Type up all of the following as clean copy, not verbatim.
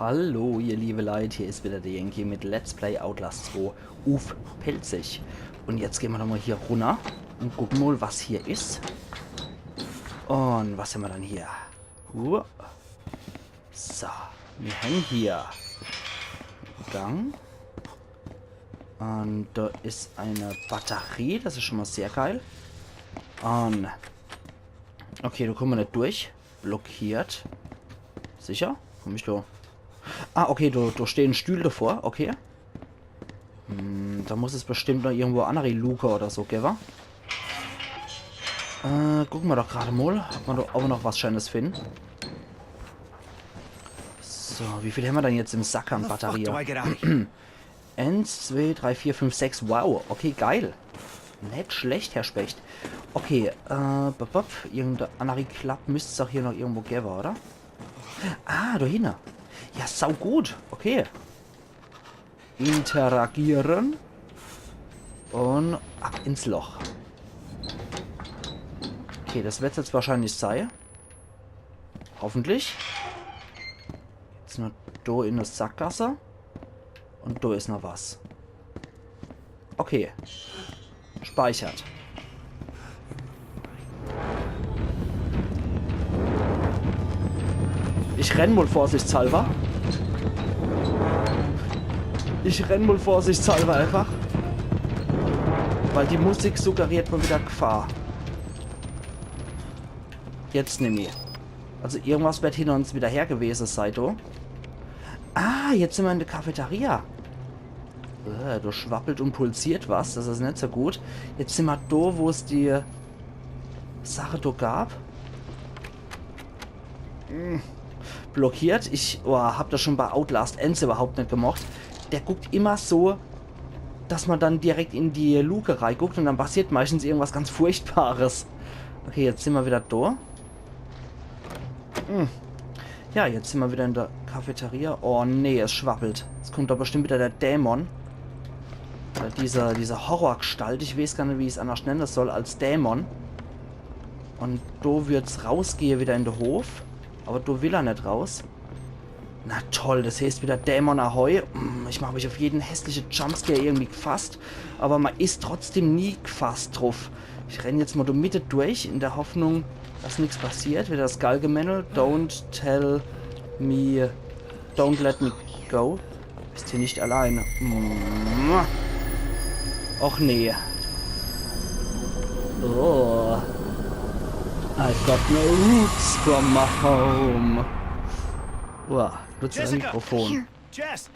Hallo ihr liebe Leute, hier ist wieder der Yankee mit Let's Play Outlast 2 auf Pelzig. Und jetzt gehen wir nochmal hier runter und gucken mal, was hier ist. Und was haben wir dann hier? So, wir hängen hier Gang. Und da ist eine Batterie, das ist schon mal sehr geil. Und okay, da kommen wir nicht durch. Blockiert. Sicher? Komm ich da? Ah, okay, da stehen Stühle davor, okay. Da muss es bestimmt noch irgendwo andere Luke oder so, gell? Gucken wir doch gerade mal, ob wir noch was Schönes finden. So, wie viel haben wir denn jetzt im Sack an Batterie? 1, 2, 3, 4, 5, 6. Wow, okay, geil. Nicht schlecht, Herr Specht. Okay, irgendeine andere Klappe müsste es auch hier noch irgendwo geben, oder? Ah, da hinten. Ja, sau gut. Okay. Interagieren. Und ab ins Loch. Okay, das wird jetzt wahrscheinlich sein. Hoffentlich. Jetzt nur da in der Sackgasse. Und da ist noch was. Okay. Speichert. Ich renn wohl vorsichtshalber. Ich renn wohl vorsichtshalber einfach. Weil die Musik suggeriert mal wieder Gefahr. Jetzt nimm ich. Also irgendwas wird hinter uns wieder her gewesen sein, du. Ah, jetzt sind wir in der Cafeteria. Da schwappelt und pulsiert was. Das ist nicht so gut. Jetzt sind wir da, wo es die Sache da gab. Blockiert. Ich hab das schon bei Outlast Ends überhaupt nicht gemocht. Der guckt immer so, dass man dann direkt in die Luke reinguckt und dann passiert meistens irgendwas ganz Furchtbares. Okay, jetzt sind wir wieder da. Ja, jetzt sind wir wieder in der Cafeteria. Oh nee, es schwappelt. Jetzt kommt doch bestimmt wieder der Dämon. Oder diese Horrorgestalt. Ich weiß gar nicht, wie ich es anders nennen soll, als Dämon. Und da wird's rausgehen wieder in den Hof. Aber da will er nicht raus. Na toll, das heißt wieder Dämon Ahoi. Ich mache mich auf jeden hässlichen Jumpscare irgendwie gefasst. Aber man ist trotzdem nie gefasst drauf. Ich renne jetzt mal da Mitte durch, in der Hoffnung, dass nichts passiert. Wieder das Galgemännel. Don't let me go. Bist hier nicht alleine. Och nee. Oh. I've got no roots from my home. Wow, nutze das Mikrofon. Jess!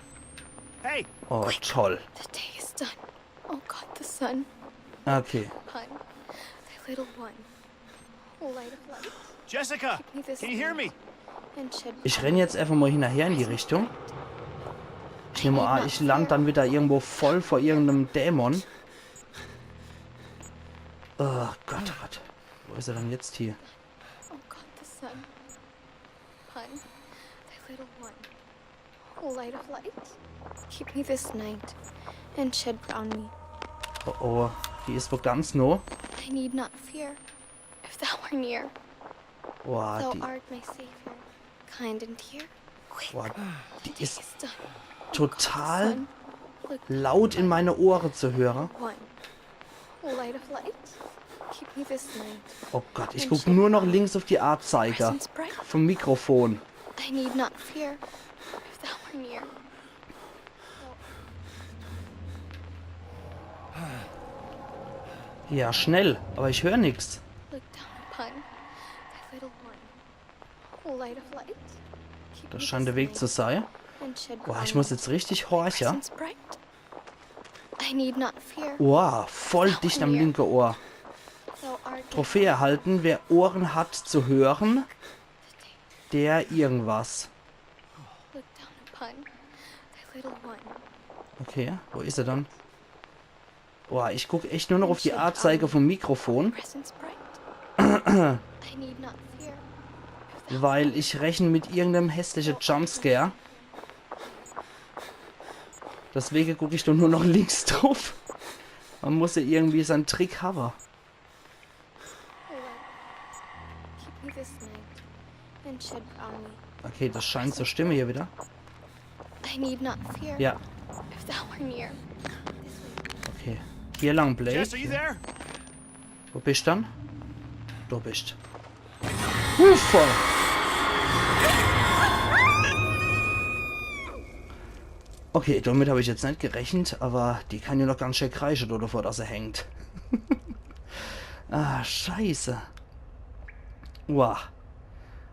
Hey! Oh, toll. The day is done. Oh God, the sun. Okay. Hun, the little one. Light of light. Jessica! Give me this Can you hear me? light and shed Ich renne jetzt einfach mal hinterher in die Richtung. Ich nehme an, ich lande dann wieder irgendwo voll vor irgendeinem Dämon. Oh Gott, oh Gott. Wo ist er denn jetzt hier? Oh God, the sun. Hun, the little one. Light of light. Keep me this night and shed round me. Oh oh, die ist wohl ganz no. I need not fear if thou art near. Boah, Thou die, art my savior, kind and dear. Quick, boah, the die day ist is done. total Sun, look, laut in meine Ohren zu hören. one. Light of light. Keep me this night. Oh Gott, ich gucke nur noch links auf die Artzeiger Presence bright. vom Mikrofon. I need not fear if thou art near. Ja, schnell, aber ich höre nichts. Look down upon thy little one. Light of light. Keep Das me scheint der this Weg zu night sein. and shed Boah, ich round muss me. jetzt richtig horchen. Presence bright. I need not fear. Boah, voll dicht am linken Ohr. Thou art my Trophäe erhalten, wer Ohren hat zu hören, der irgendwas. Look down upon thy little one. Okay, wo ist er dann? Boah, ich gucke echt nur noch auf die Anzeige vom Mikrofon, Presence bright. I need not fear. weil ich rechne mit irgendeinem hässlichen Jumpscare. Deswegen gucke ich doch nur noch links drauf. Man muss ja irgendwie seinen Trick haben. Keep me this night and shed round me. Okay, das scheint zur Stimme hier wieder. I need not fear. Ja. If thou were near. Okay. Hier lang, Blake. Jess, are you there? Wo bist du dann? Du bist. Voll. Okay, damit habe ich jetzt nicht gerechnet, aber die kann ja noch ganz schön kreischen, oder vor, dass er hängt. Ah, scheiße. Wow.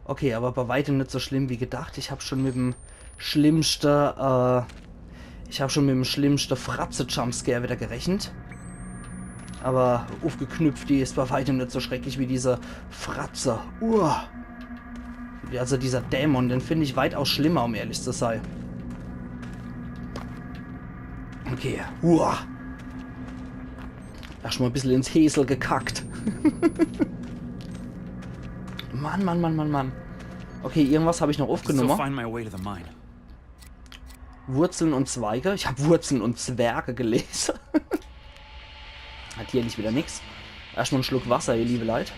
Okay, aber bei weitem nicht so schlimm wie gedacht. Ich habe schon mit dem schlimmsten, Fratze-Jumpscare wieder gerechnet. Aber aufgeknüpft, die ist bei weitem nicht so schrecklich wie diese Fratze. Also dieser Dämon, den finde ich weitaus schlimmer, um ehrlich zu sein. Okay. Erstmal ein bisschen ins Häsel gekackt. Mann. Okay, irgendwas habe ich noch aufgenommen. Wurzeln und Zweige. Ich habe Wurzeln und Zwerge gelesen. Hat hier nicht wieder nichts. Erstmal einen Schluck Wasser, ihr liebe Leid.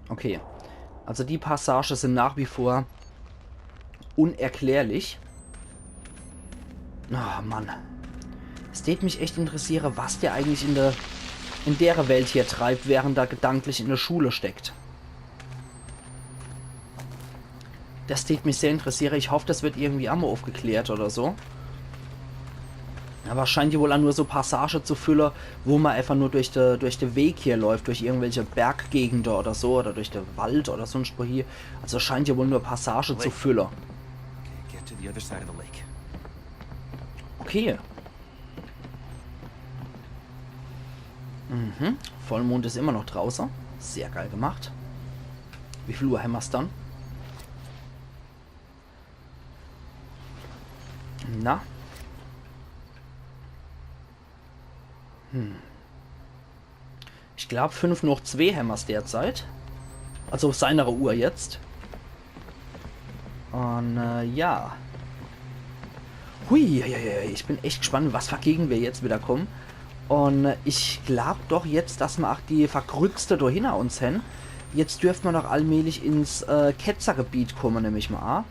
Okay. Also die Passagen sind nach wie vor unerklärlich. Oh Mann. Es tät mich echt interessieren, was der eigentlich in der Welt hier treibt, während er gedanklich in der Schule steckt. Das tät mich sehr interessieren. Ich hoffe, das wird irgendwie einmal aufgeklärt oder so. Aber es scheint ja wohl auch nur so Passage zu füllen, wo man einfach nur durch den Weg hier läuft, durch irgendwelche Berggegenden oder so, oder durch den Wald oder sonst wo hier. Also es scheint ja wohl nur Passage zu füllen. Okay. Vollmond ist immer noch draußen. Sehr geil gemacht. Wie viel Uhr haben wir es dann? Na? Ich glaube 5 noch 2 haben wir es derzeit. Also auf seiner Uhr jetzt. Und ja. Hui, ich bin echt gespannt, was für Gegend wir jetzt wieder kommen. Und ich glaube doch jetzt, dass wir auch die Verkrützte da hinter uns haben. Jetzt dürfen wir doch allmählich ins Ketzergebiet kommen, nämlich mal.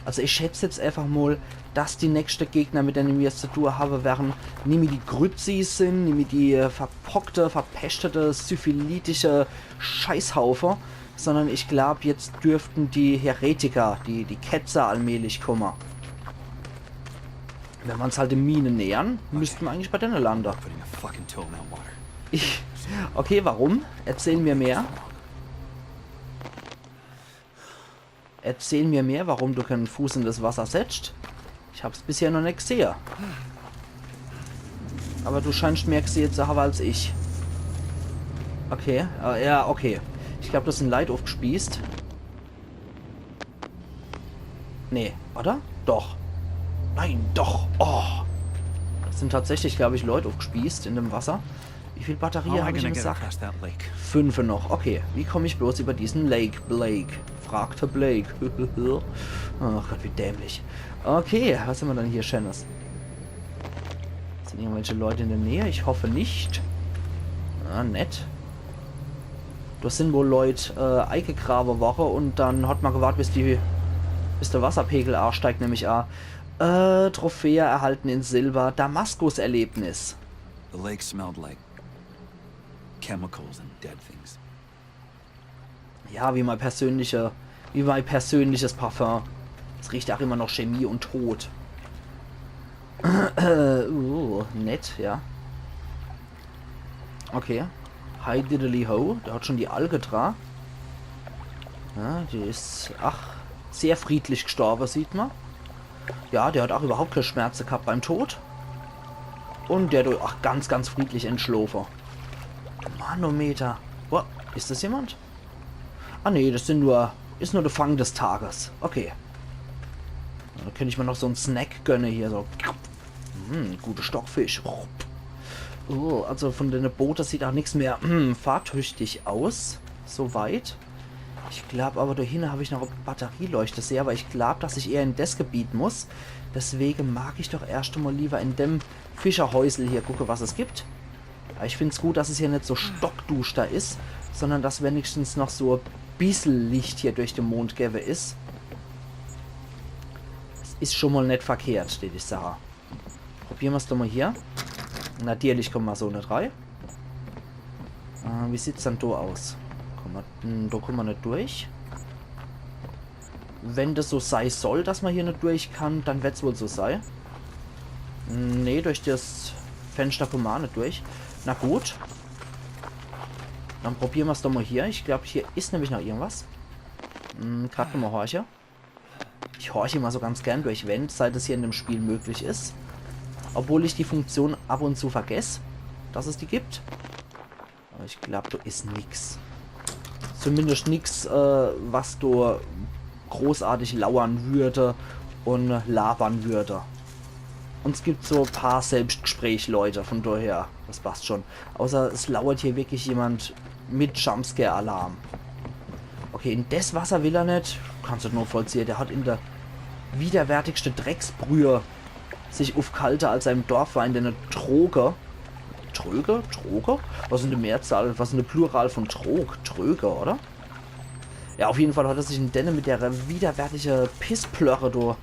Also ich schätze jetzt einfach mal, dass die nächsten Gegner, mit denen wir es zu tun haben, werden nämlich die Grützis sind, nämlich die verpockte, verpestete, syphilitische Scheißhaufen, sondern ich glaube, jetzt dürften die Heretiker, die Ketzer allmählich kommen. Wenn wir uns halt den Minen nähern, müssten wir eigentlich bei denen landen. Okay, warum? Erzähl mir mehr. Erzähl mir mehr, warum du keinen Fuß in das Wasser setzt. Ich hab's bisher noch nicht gesehen. Aber du scheinst mehr gesehen zu haben als ich. Okay, ja, okay. Ich glaube, das sind Leid aufgespießt. Nee, oder? Doch. Nein, doch. Oh. Das sind tatsächlich, glaube ich, Leute aufgespießt in dem Wasser. Wie viel Batterie habe ich gesagt? 5 noch. Okay, wie komme ich bloß über diesen Lake, Blake? Fragte Blake. Ach Gott, wie dämlich. Okay, was haben wir dann hier Schönes? Sind irgendwelche Leute in der Nähe? Ich hoffe nicht. Ah, nett. Das sind wohl Leute eingegraben worden und dann hat man gewartet, bis der Wasserpegel ansteigt, nämlich Trophäe erhalten in Silber. Damaskus-Erlebnis. The lake smelled like chemicals and dead things. Ja, wie mein persönliches Parfum. Es riecht auch immer noch Chemie und Tod. Nett, ja. Okay. Hi diddly ho. Der hat schon die Algetra. Ja, die ist, sehr friedlich gestorben, sieht man. Ja, der hat auch überhaupt keine Schmerzen gehabt beim Tod. Und der hat auch ganz, ganz friedlich entschlafen. Manometer. Oh, ist das jemand? Ah nee, das ist nur der Fang des Tages. Okay. Da könnte ich mir noch so einen Snack gönnen hier. So. Gute Stockfisch. Oh, also von den Booten sieht auch nichts mehr fahrtüchtig aus. Soweit. Ich glaube aber, dahin habe ich noch eine Batterieleuchte sehr, aber ich glaube, dass ich eher in das Gebiet muss. Deswegen mag ich doch erst einmal lieber in dem Fischerhäusel hier gucken, was es gibt. Aber ich finde es gut, dass es hier nicht so stockduster ist, sondern dass wenigstens noch so ein bisschen Licht hier durch den Mond gäbe ist. Das ist schon mal nicht verkehrt, würde ich sagen. Probieren wir es doch mal hier. Natürlich kommen wir so nicht rein. Wie sieht es dann da aus? Da kommen wir nicht durch. Wenn das so sein soll, dass man hier nicht durch kann, dann wird es wohl so sein. Nee, durch das Fenster kommen wir nicht durch. Na gut. Dann probieren wir es doch mal hier. Ich glaube, hier ist nämlich noch irgendwas. Gerade nochmal horche. Ich horche immer so ganz gern durch Wände, seit es hier in dem Spiel möglich ist. Obwohl ich die Funktion ab und zu vergesse, dass es die gibt. Aber ich glaube, da ist nichts. Zumindest nichts, was du großartig lauern würde und labern würde. Und es gibt so ein paar Selbstgespräch-Leute, von daher, das passt schon. Außer es lauert hier wirklich jemand mit Jumpscare-Alarm. Okay, in das Wasser will er nicht. Kannst du nur vollziehen. Der hat in der widerwärtigste Drecksbrühe sich aufgehalten, als er im Dorf war, in der Droge. Tröge? Droge? Was ist denn die Mehrzahl? Was ist denn der Plural von Trog? Tröge, oder? Ja, auf jeden Fall hat er sich in Denne mit der widerwärtige Pissplörre da.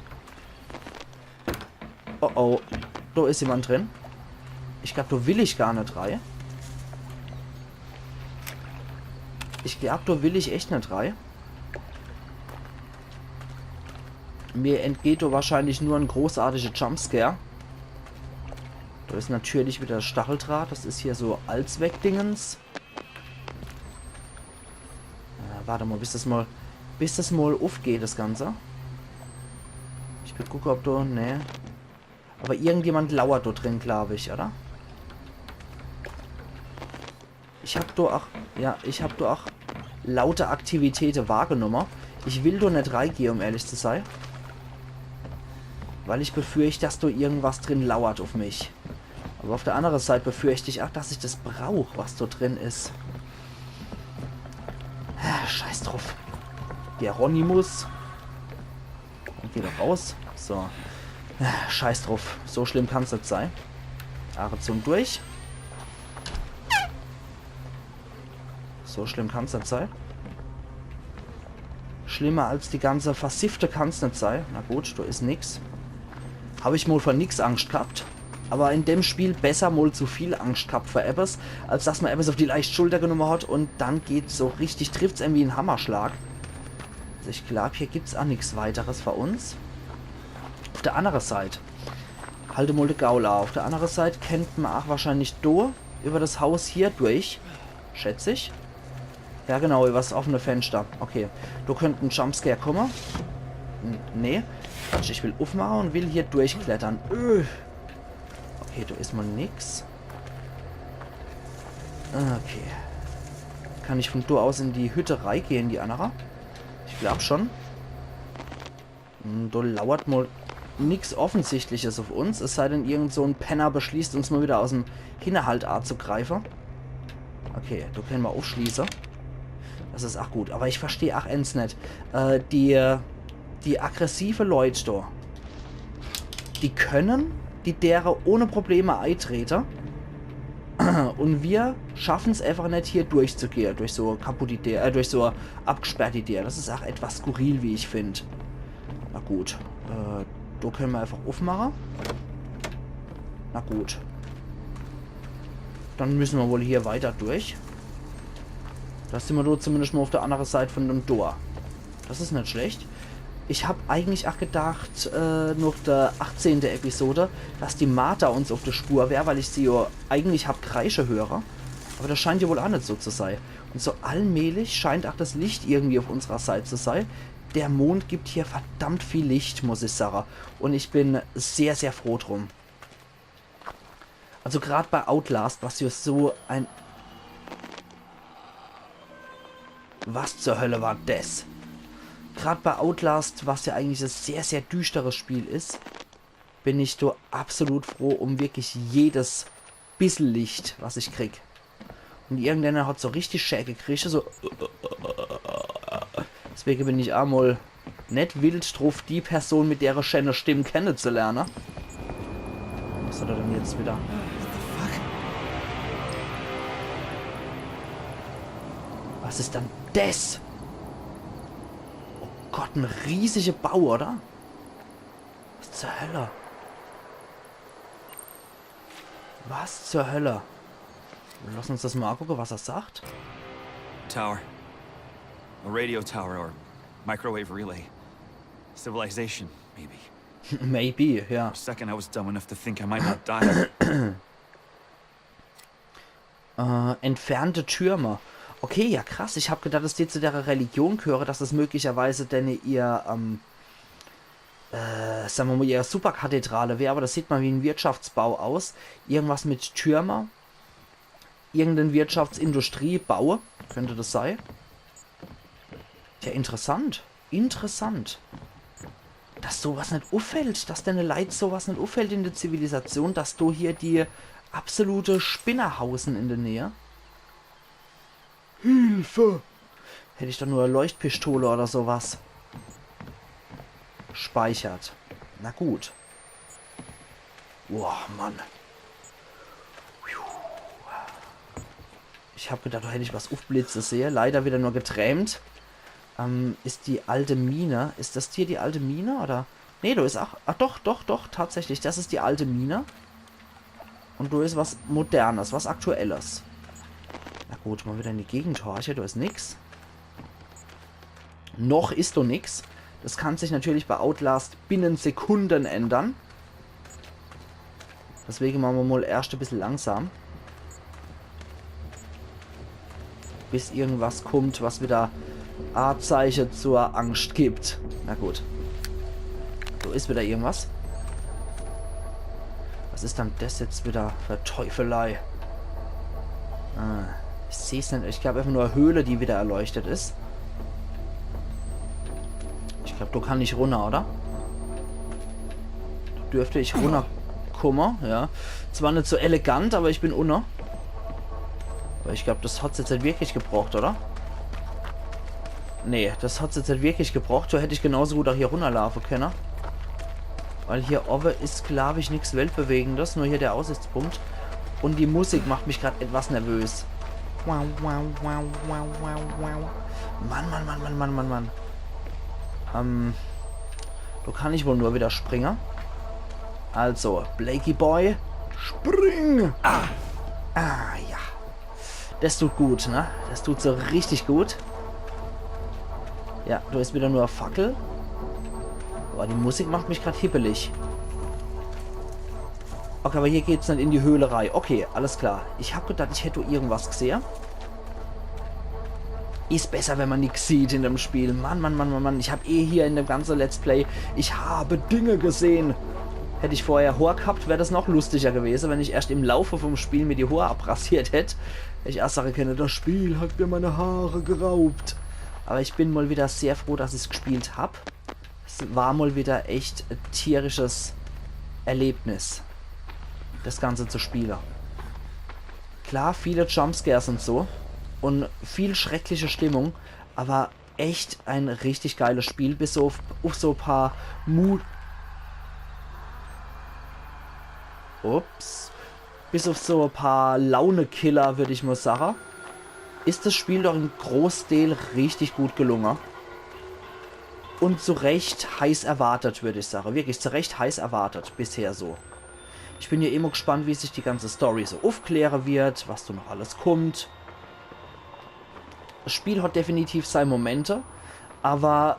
Oh oh, da ist jemand drin. Ich glaube, da will ich gar nicht rein. Ich glaube, da will ich echt nicht rein. Mir entgeht da wahrscheinlich nur ein großartiger Jumpscare. Da ist natürlich wieder das Stacheldraht. Das ist hier so Allzweck-Dingens. Warte mal, bis das mal aufgeht, das Ganze. Ich will gucken, ob da... Ne. Aber irgendjemand lauert da drin, glaube ich, oder? Ich habe da auch... Ja, ich habe da auch laute Aktivitäten wahrgenommen. Ich will da nicht reingehen, um ehrlich zu sein. Weil ich befürchte, dass da irgendwas drin lauert auf mich. Aber auf der anderen Seite befürchte ich auch, dass ich das brauche, was da drin ist. Scheiß drauf. Hieronymus. Und geht er raus. So. Scheiß drauf. So schlimm kann es nicht sein. Arizon durch. So schlimm kann es nicht sein. Schlimmer als die ganze Versiffte kann es nicht sein. Na gut, da ist nix. Habe ich mal vor nix Angst gehabt. Aber in dem Spiel besser mal zu viel Angst gehabt vor etwas, als dass man etwas auf die leichte Schulter genommen hat und dann geht so richtig, trifft es irgendwie einen Hammerschlag. Also ich glaube, hier gibt es auch nichts weiteres für uns. Auf der anderen Seite, halte mal die Gaula. Auf der anderen Seite kennt man auch wahrscheinlich da über das Haus hier durch, schätze ich. Ja genau, über das offene Fenster. Okay, da könnte ein Jumpscare kommen. Nee, Quatsch, ich will aufmachen und will hier durchklettern. Okay, da ist mal nix. Okay. Kann ich von da aus in die Hütte reingehen, die andere? Ich glaube schon. Da lauert mal nichts Offensichtliches auf uns. Es sei denn, irgend so ein Penner beschließt, uns mal wieder aus dem Hinterhalt zu greifen. Okay, da können wir aufschließen. Das ist auch gut. Aber ich verstehe auch eins nicht. Die aggressive Leute da, die können die derer ohne Probleme eintreten. Und wir schaffen es einfach nicht, hier durchzugehen. Durch so kaputte Idee, durch so abgesperrte Idee. Das ist auch etwas skurril, wie ich finde. Na gut. Da können wir einfach aufmachen. Na gut. Dann müssen wir wohl hier weiter durch. Da sind wir dort zumindest mal auf der anderen Seite von dem Tor. Das ist nicht schlecht. Ich habe eigentlich auch gedacht, nach der 18. Episode, dass die Martha uns auf der Spur wäre, weil ich sie ja eigentlich habe Kreische höre. Aber das scheint ja wohl auch nicht so zu sein. Und so allmählich scheint auch das Licht irgendwie auf unserer Seite zu sein. Der Mond gibt hier verdammt viel Licht, muss ich sagen. Und ich bin sehr, sehr froh drum. Also gerade bei Outlast, was hier so ein... Was zur Hölle war das? Gerade bei Outlast, was ja eigentlich ein sehr, sehr düsteres Spiel ist, bin ich da absolut froh um wirklich jedes bisschen Licht, was ich krieg. Und irgendeiner hat so richtig schäge Grieche, so... Deswegen bin ich auch mal nicht wild drauf, die Person mit der schönen Stimme kennenzulernen. Was hat er denn jetzt wieder? Was ist dann das? Oh Gott, ein riesiger Bau, oder? Was zur Hölle? Was zur Hölle? Lass uns das mal angucken, was er sagt. Tower. A radio tower or microwave relay. Civilization, maybe. Maybe, ja. For a second I was dumb enough to think I might not die. Entfernte Türme. Okay, ja krass. Ich habe gedacht, dass die zu der Religion gehöre, dass es möglicherweise denn ihr, sagen wir mal, ihre Superkathedrale wäre. Aber das sieht mal wie ein Wirtschaftsbau aus. Irgendwas mit Türme. Irgendein Wirtschaftsindustriebau. Könnte das sein? Ja, interessant. Interessant. Dass sowas nicht auffällt. Dass deine Leid sowas nicht auffällt in der Zivilisation. Dass du hier die absolute Spinnerhausen in der Nähe. Hilfe! Hätte ich doch nur eine Leuchtpistole oder sowas. Speichert. Na gut. Boah, Mann. Ich habe gedacht, da hätte ich was aufblitze sehe. Leider wieder nur geträumt. Ist die alte Mine. Ist das hier die alte Mine? Oder? Nee, du ist auch. Ach doch, doch, doch. Tatsächlich. Das ist die alte Mine. Und du ist was Modernes, was Aktuelles. Na gut, mal wieder in die Gegend horche. Du ist nix. Noch ist du nix. Das kann sich natürlich bei Outlast binnen Sekunden ändern. Deswegen machen wir mal erst ein bisschen langsam. Bis irgendwas kommt, was wieder Anzeichen zur Angst gibt. Na gut. So ist wieder irgendwas. Was ist dann das jetzt wieder für Teufelei? Ich sehe es nicht. Ich glaube einfach nur eine Höhle, die wieder erleuchtet ist. Ich glaube, du kannst nicht runter, oder? Dürfte ich runterkommen, ja. Zwar nicht so elegant, aber ich bin unter. Aber ich glaube, das hat es jetzt nicht wirklich gebraucht, oder? Nee, das hat es jetzt nicht wirklich gebraucht. So hätte ich genauso gut auch hier runterlaufen können. Weil hier oben ist, glaube ich, nichts Weltbewegendes. Nur hier der Aussichtspunkt. Und die Musik macht mich gerade etwas nervös. Mann, Mann, Mann, Mann, Mann, Mann. Du kann ich wohl nur wieder springen. Also, Blakey Boy, spring! Ah, ja. Das tut gut, ne? Das tut so richtig gut. Ja, du ist wieder nur Fackel. Boah, die Musik macht mich gerade hippelig. Okay, aber hier geht's nicht in die Höhlerei. Okay, alles klar. Ich habe gedacht, ich hätte irgendwas gesehen. Ist besser, wenn man nichts sieht in dem Spiel. Mann, Mann, Mann, Mann, Mann. Ich habe hier in dem ganzen Let's Play, ich habe Dinge gesehen. Hätte ich vorher Haar gehabt, wäre das noch lustiger gewesen, wenn ich erst im Laufe vom Spiel mir die Haare abrasiert hätte. Ich erst sagen könnte, das Spiel hat mir meine Haare geraubt. Aber ich bin mal wieder sehr froh, dass ich es gespielt habe. Es war mal wieder echt ein tierisches Erlebnis, das Ganze zu spielen. Klar, viele Jumpscares und so. Und viel schreckliche Stimmung. Aber echt ein richtig geiles Spiel. Bis auf so ein paar Bis auf so ein paar Launekiller, würde ich mal sagen. Ist das Spiel doch im Großstil richtig gut gelungen. Und zu Recht heiß erwartet, würde ich sagen. Wirklich zu Recht heiß erwartet. Bisher so. Ich bin ja immer gespannt, wie sich die ganze Story so aufklären wird. Was da noch alles kommt. Das Spiel hat definitiv seine Momente. Aber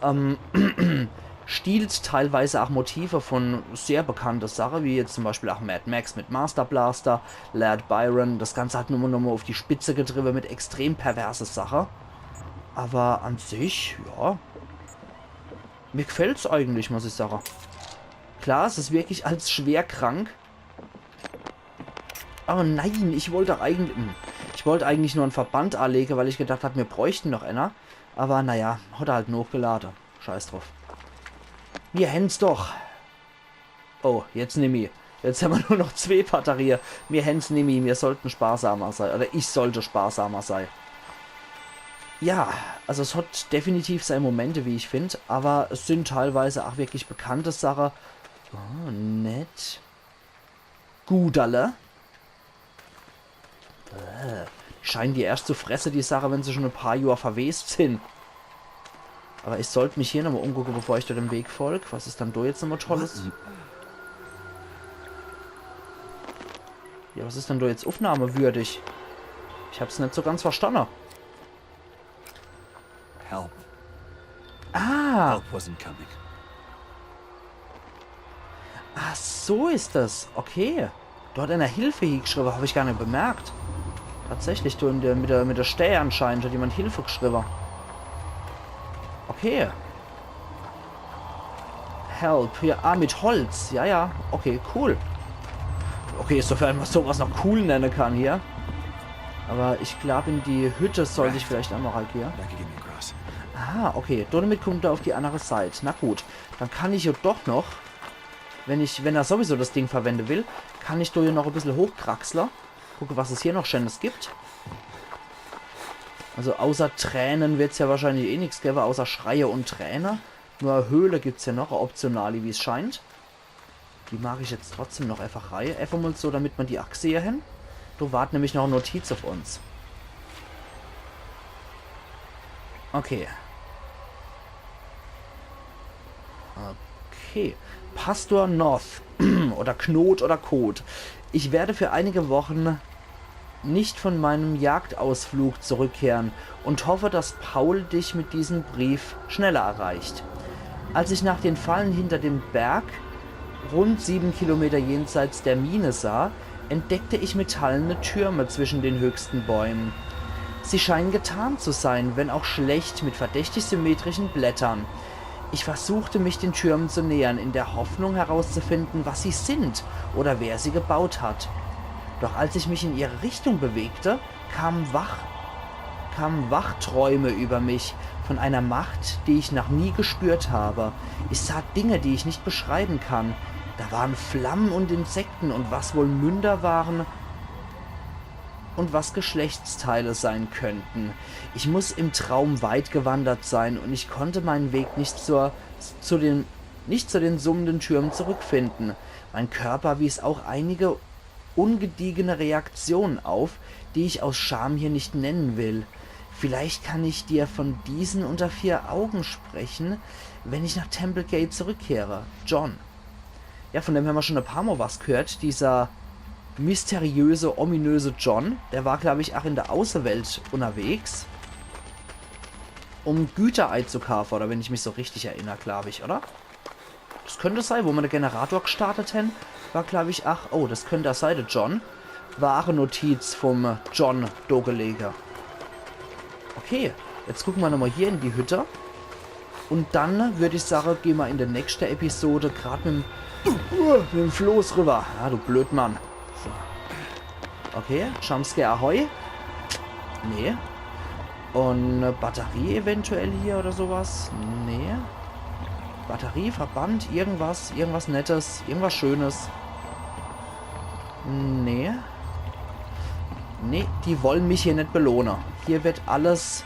stiehlt teilweise auch Motive von sehr bekannten Sachen, wie jetzt zum Beispiel auch Mad Max mit Master Blaster, Laird Byron. Das Ganze hat nur noch mal auf die Spitze getrieben mit extrem perverse Sachen. Aber an sich, ja, mir gefällt es eigentlich, muss ich sagen. Klar, es ist wirklich als schwer krank. Aber nein, ich wollte eigentlich nur einen Verband anlegen, weil ich gedacht habe, wir bräuchten noch einer. Aber naja, hat er halt noch geladen. Scheiß drauf. Wir händen's doch. Oh, jetzt nimm ich. Jetzt haben wir nur noch 2 Batterien. Wir händen's nimm ich. Wir sollten sparsamer sein. Oder ich sollte sparsamer sein. Ja, also es hat definitiv seine Momente, wie ich finde. Aber es sind teilweise auch wirklich bekannte Sachen. Oh, nett. Guderle. Scheinen die erst zu fressen, die Sache, wenn sie schon ein paar Jahre verwest sind. Aber ich sollte mich hier nochmal umgucken, bevor ich da dem Weg folge. Was ist dann da jetzt nochmal Tolles? Ja, was ist denn da jetzt aufnahmewürdig? Ich hab's nicht so ganz verstanden. Help. Ah! Help wasn't coming. Ah, so ist das. Okay. Dort eine Hilfe hingeschrieben, habe ich gar nicht bemerkt. Tatsächlich, du mit der Stähe anscheinend hat jemand Hilfe geschrieben. Okay. Help. Hier, mit Holz. Ja, ja. Okay, cool. Okay, sofern man sowas noch cool nennen kann hier. Aber ich glaube, in die Hütte sollte ich vielleicht einmal reagieren. That could get me across. Ah, okay. Damit kommt er auf die andere Seite. Na gut. Dann kann ich ja doch noch, wenn er sowieso das Ding verwenden will, kann ich da hier noch ein bisschen hochkraxeln. Gucke, was es hier noch Schönes gibt. Also außer Tränen wird es ja wahrscheinlich eh nichts geben, außer Schreie und Tränen. Nur eine Höhle gibt es ja noch, eine optionale, wie es scheint. Die mag ich jetzt trotzdem noch einfach rein. Einfach mal so, damit man die Achse hier hin. Du wartet nämlich noch eine Notiz auf uns. Okay. Okay. Pastor North. Oder Knot oder Kot. Ich werde für einige Wochen nicht von meinem Jagdausflug zurückkehren und hoffe, dass Paul dich mit diesem Brief schneller erreicht. Als ich nach den Fallen hinter dem Berg rund 7 Kilometer jenseits der Mine sah, entdeckte ich metallene Türme zwischen den höchsten Bäumen. Sie scheinen getarnt zu sein, wenn auch schlecht, mit verdächtig symmetrischen Blättern. Ich versuchte mich den Türmen zu nähern, in der Hoffnung herauszufinden, was sie sind oder wer sie gebaut hat. Doch als ich mich in ihre Richtung bewegte, kamen Wachträume über mich von einer Macht, die ich noch nie gespürt habe. Ich sah Dinge, die ich nicht beschreiben kann. Da waren Flammen und Insekten und was wohl Münder waren und was Geschlechtsteile sein könnten. Ich muss im Traum weit gewandert sein und ich konnte meinen Weg nicht zu den summenden Türmen zurückfinden. Mein Körper wies auch einige ungediegene Reaktionen auf, die ich aus Scham hier nicht nennen will. Vielleicht kann ich dir von diesen unter 4 Augen sprechen, wenn ich nach Templegate zurückkehre. John. Ja, von dem haben wir schon ein paar Mal was gehört. Dieser mysteriöse, ominöse John, der war, glaube ich, auch in der Außenwelt unterwegs, um Güter einzukaufen, oder wenn ich mich so richtig erinnere, glaube ich, oder? Das könnte sein, wo wir den Generator gestartet haben, war, glaube ich, ach, oh, das könnte der Seite John. Wahre Notiz vom John Dogeleger. Okay, jetzt gucken wir nochmal hier in die Hütte. Und dann würde ich sagen, gehen wir in der nächsten Episode gerade mit dem Floß rüber. Ja, du Blödmann. So. Okay, Jumpscare Ahoi. Nee. Und eine Batterie eventuell hier oder sowas? Nee. Batterie, Verband, irgendwas Nettes, irgendwas Schönes. Nee. Nee, die wollen mich hier nicht belohnen. Hier wird alles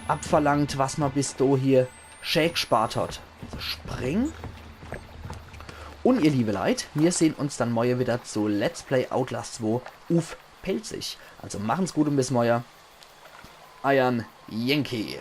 abverlangt, was man bis do hier schäg gespart hat. Also spring. Und ihr liebe Leute, wir sehen uns dann morgen wieder zu Let's Play Outlast 2 auf Pelzig. Also machen's gut und bis morgen. Euer Yankee.